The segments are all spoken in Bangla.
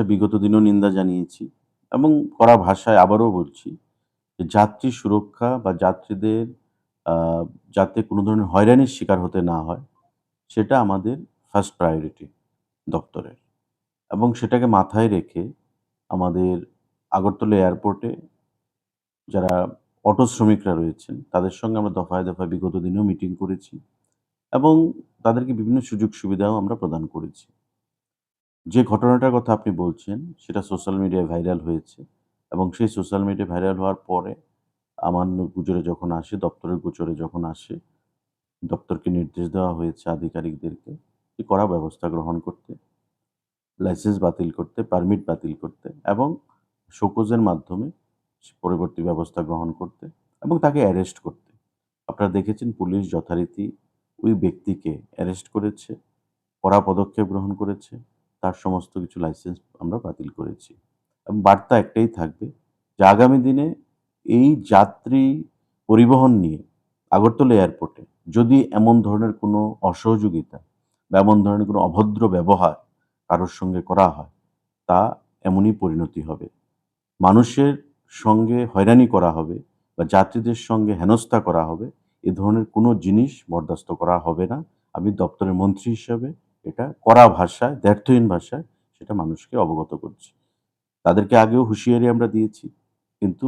বিগত দিনেও নিন্দা জানিয়েছি এবং কড়া ভাষায় আবারও বলছি যে যাত্রী সুরক্ষা বা যাত্রীদের আ যাতে কোনো ধরনের হয়রানির শিকার হতে না হয়, সেটা আমাদের ফার্স্ট প্রায়োরিটি দপ্তরের। এবং সেটাকে মাথায় রেখে আমাদের আগরতলা এয়ারপোর্টে যারা অটো শ্রমিকরা রয়েছেন, তাদের সঙ্গে আমরা দফায়, দফায় বিগত দিনেও মিটিং করেছি এবং তাদেরকে বিভিন্ন সুযোগ সুবিধাও আমরা প্রদান করেছি। যে ঘটনাটার কথা আপনি বলছেন, সেটা সোশ্যাল মিডিয়ায় ভাইরাল হয়েছে এবং সেই সোশ্যাল মিডিয়ায় ভাইরাল হওয়ার পরে আমার গুজরে যখন আসে, দপ্তরের গোচরে যখন আসে, দপ্তরকে নির্দেশ দেওয়া হয়েছে আধিকারিকদেরকে যে কড়া ব্যবস্থা গ্রহণ করতে, লাইসেন্স বাতিল করতে, পারমিট বাতিল করতে এবং শোকজের মাধ্যমে পরবর্তী ব্যবস্থা গ্রহণ করতে এবং তাকে অ্যারেস্ট করতে। আপনারা দেখেছেন পুলিশ যথারীতি ওই ব্যক্তিকে অ্যারেস্ট করেছে, কড়া পদক্ষেপ গ্রহণ করেছে। তার সমস্ত কিছু লাইসেন্স আমরা বাতিল করেছি। এবং বার্তা একটাই থাকবে যে আগামী দিনে এই যাত্রী পরিবহন নিয়ে আগরতলা এয়ারপোর্টে যদি এমন ধরনের কোনো অসহযোগিতা বা এমন ধরনের কোনো অভদ্র ব্যবহার কারোর সঙ্গে করা হয়, তা এমনই পরিণতি হবে। মানুষের সঙ্গে হয়রানি করা হবে বা যাত্রীদের সঙ্গে হেনস্থা করা হবে, এ ধরনের কোনো জিনিস বরদাস্ত করা হবে না। আমি দপ্তরের মন্ত্রী হিসাবে এটা কড়া ভাষায়, দ্ব্যর্থহীন ভাষায় সেটা মানুষকে অবগত করছি। তাদেরকে আগেও হুঁশিয়ারি আমরা দিয়েছি। কিন্তু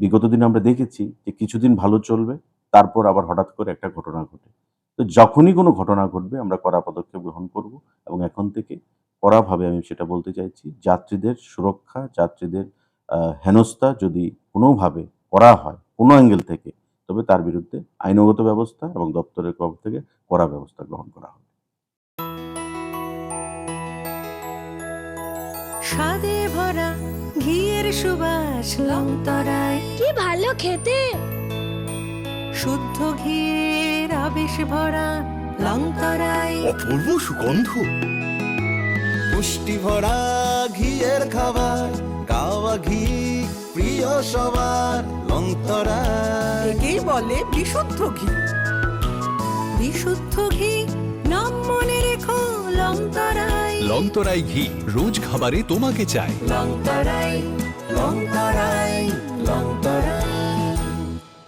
বিগত দিনে আমরা দেখেছি যে কিছুদিন ভালো চলবে, তারপর আবার হঠাৎ করে একটা ঘটনা ঘটে। তো যখনই কোনো ঘটনা ঘটবে আমরা কড়া পদক্ষেপ গ্রহণ করব এবং এখন থেকে কড়াভাবে আমি সেটা বলতে চাইছি, যাত্রীদের সুরক্ষা, যাত্রীদের হেনস্থা যদি কোনোভাবে করা হয়, কোনো অ্যাঙ্গেল থেকে, তবে তার বিরুদ্ধে আইনগত ব্যবস্থা এবং দপ্তরের তরফ থেকে কড়া ব্যবস্থা গ্রহণ করা হবে। স্বাদে ভরা ঘিয়ের সুবাস লংতরায়, কি ভালো খেতে। শুদ্ধ ঘিয়ের আবেশ ভরা লংতরায়, অপূর্ব সুগন্ধ, পুষ্টি ভরা ঘিয়ের খাবার, গাওয়া ঘি প্রিয় সবার লংতরায়। একেই বলে বিশুদ্ধ ঘি। বিশুদ্ধ ঘি নাম মনে রেখো লংতরায়। লংতরাই ঘি রোজ খাবারে তোমাকে চাই। লংতরায়, লংতরায়, লংতরায়।